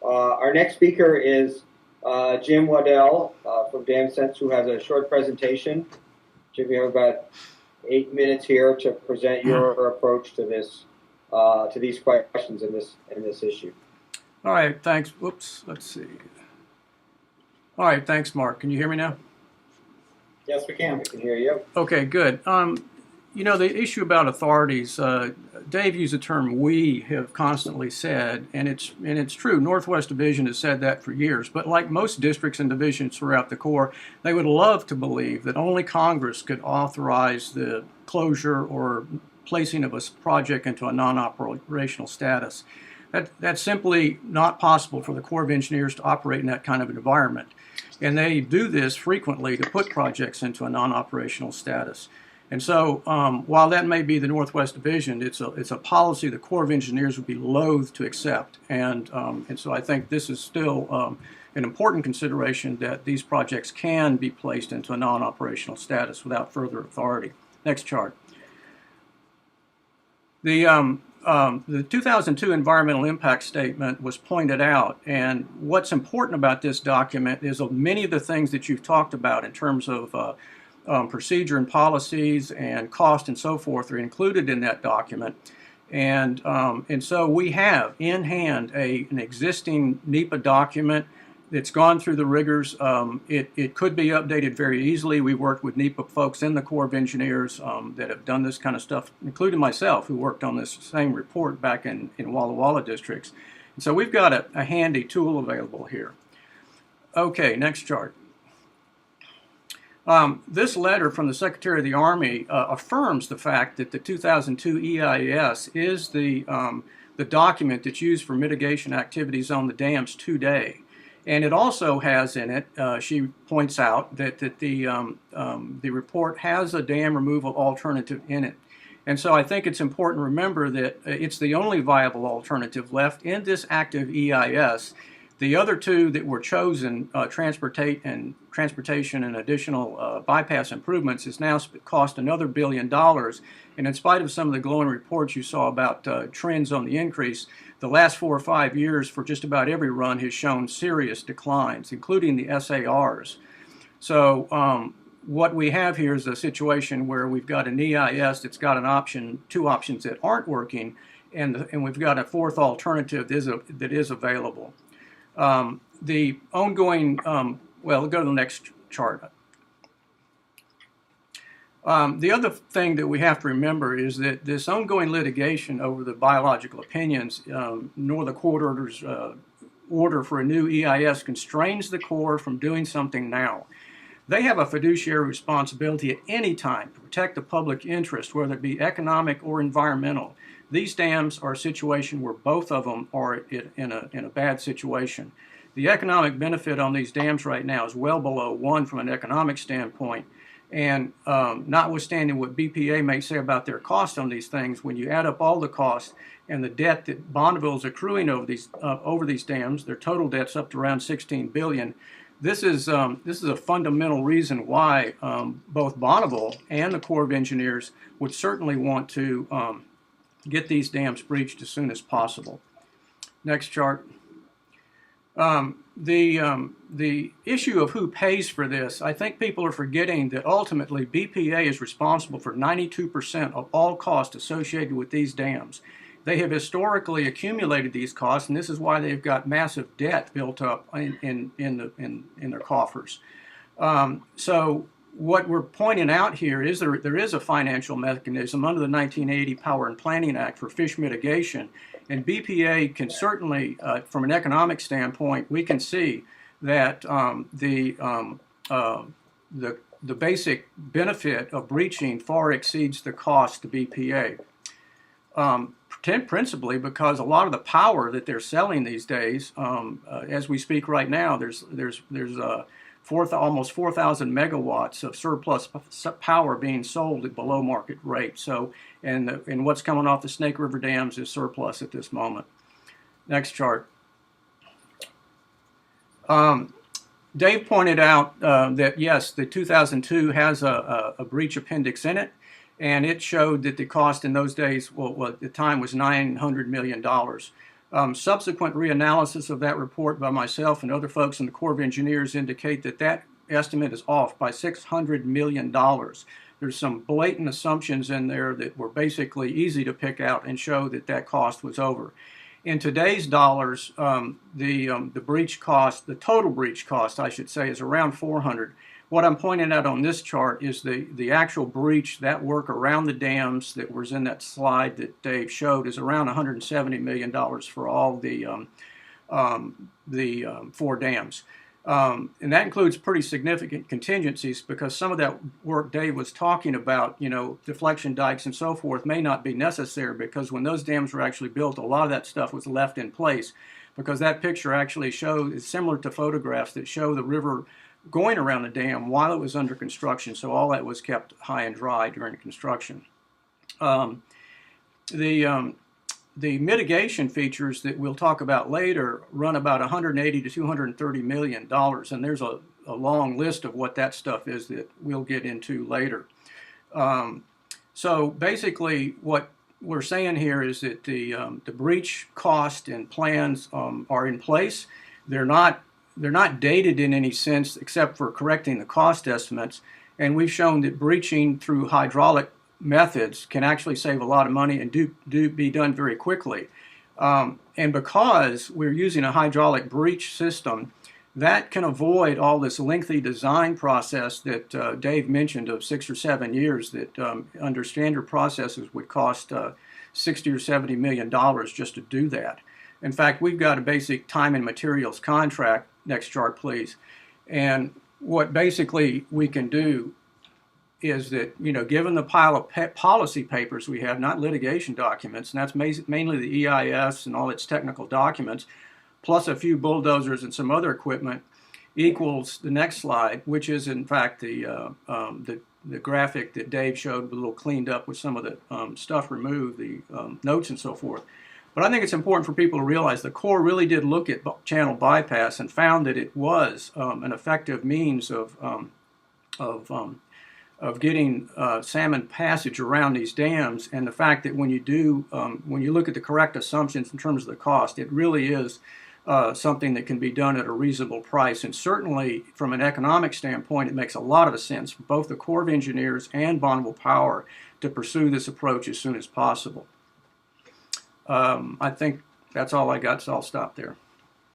Our next speaker is Jim Waddell from DamSense, who has a short presentation. Jim, you have about 8 minutes here to present your approach to this, to these questions in this issue. All right, thanks. Whoops, let's see. All right, thanks, Mark. Can you hear me now? Yes, we can. We can hear you. Okay, good. You know, the issue about authorities, Dave used the term "we" have constantly said, and it's true. Northwest Division has said that for years. But like most districts and divisions throughout the Corps, they would love to believe that only Congress could authorize the closure or placing of a project into a non-operational status. That's simply not possible for the Corps of Engineers to operate in that kind of environment. And they do this frequently to put projects into a non-operational status. And so while that may be the Northwest Division, it's a policy the Corps of Engineers would be loath to accept. And so I think this is still an important consideration, that these projects can be placed into a non-operational status without further authority. Next chart. The 2002 environmental impact statement was pointed out, and what's important about this document is many of the things that you've talked about in terms of procedure and policies and cost and so forth are included in that document. And so we have in hand an existing NEPA document that's gone through the rigors. It could be updated very easily. We worked with NEPA folks in the Corps of Engineers that have done this kind of stuff, including myself, who worked on this same report back in Walla Walla districts. And so we've got a handy tool available here. Okay, next chart. This letter from the Secretary of the Army affirms the fact that the 2002 EIS is the document that's used for mitigation activities on the dams today. And it also has in it, she points out that the report has a dam removal alternative in it. And so I think it's important to remember that it's the only viable alternative left in this active EIS. The other two that were chosen, transportation and additional bypass improvements, has now cost another $1 billion. And in spite of some of the glowing reports you saw about trends on the increase, the last 4 or 5 years for just about every run has shown serious declines, including the SARs. So what we have here is a situation where we've got an EIS that's got an option, two options that aren't working, and we've got a fourth alternative that is available. The ongoing, well, go to the next chart. The other thing that we have to remember is that this ongoing litigation over the biological opinions, nor the court order's order for a new EIS, constrains the Corps from doing something now. They have a fiduciary responsibility at any time to protect the public interest, whether it be economic or environmental. These dams are a situation where both of them are in a bad situation. The economic benefit on these dams right now is well below 1 from an economic standpoint. And notwithstanding what BPA may say about their cost on these things, when you add up all the costs and the debt that Bonneville is accruing over these dams, their total debt's up to around $16 billion. This is a fundamental reason why both Bonneville and the Corps of Engineers would certainly want to get these dams breached as soon as possible. Next chart. The issue of who pays for this, I think people are forgetting that ultimately BPA is responsible for 92% of all costs associated with these dams. They have historically accumulated these costs, and this is why they've got massive debt built up in their coffers. So what we're pointing out here is there is a financial mechanism under the 1980 Power and Planning Act for fish mitigation, and BPA can certainly, from an economic standpoint, we can see that the basic benefit of breaching far exceeds the cost to BPA. Principally because a lot of the power that they're selling these days, as we speak right now, there's almost 4,000 megawatts of surplus power being sold at below market rate. So, and what's coming off the Snake River dams is surplus at this moment. Next chart. Dave pointed out that yes, the 2002 has a breach appendix in it, and it showed that the cost in those days, well at the time, was $900 million. Subsequent reanalysis of that report by myself and other folks in the Corps of Engineers indicate that that estimate is off by $600 million. There's some blatant assumptions in there that were basically easy to pick out and show that that cost was over. In today's dollars, the breach cost, the total breach cost, I should say, is around 400. What I'm pointing out on this chart is the actual breach, that work around the dams that was in that slide that Dave showed, is around $170 million for all the 4 dams. And that includes pretty significant contingencies, because some of that work Dave was talking about, you know, deflection dikes and so forth, may not be necessary, because when those dams were actually built, a lot of that stuff was left in place, because that picture actually shows, it's similar to photographs that show the river going around the dam while it was under construction, so all that was kept high and dry during construction. The mitigation features that we'll talk about later run about $180 to $230 million, and there's a long list of what that stuff is that we'll get into later. So basically what we're saying here is that the breach cost and plans are in place. They're not dated in any sense except for correcting the cost estimates, and we've shown that breaching through hydraulic methods can actually save a lot of money and do be done very quickly. And because we're using a hydraulic breach system, that can avoid all this lengthy design process that Dave mentioned of 6 or 7 years that under standard processes would cost $60 or $70 million just to do that. In fact, we've got a basic time and materials contract. Next chart, please. And what basically we can do is that, you know, given the pile of policy papers we have, not litigation documents, and that's mainly the EIS and all its technical documents, plus a few bulldozers and some other equipment, equals the next slide, which is in fact the graphic that Dave showed, a little cleaned up with some of the stuff removed, the notes and so forth. But I think it's important for people to realize the Corps really did look at channel bypass and found that it was an effective means of getting salmon passage around these dams, and the fact that when you look at the correct assumptions in terms of the cost, it really is something that can be done at a reasonable price. And certainly from an economic standpoint, it makes a lot of sense for both the Corps of Engineers and Bonneville Power to pursue this approach as soon as possible. I think that's all I got, so I'll stop there.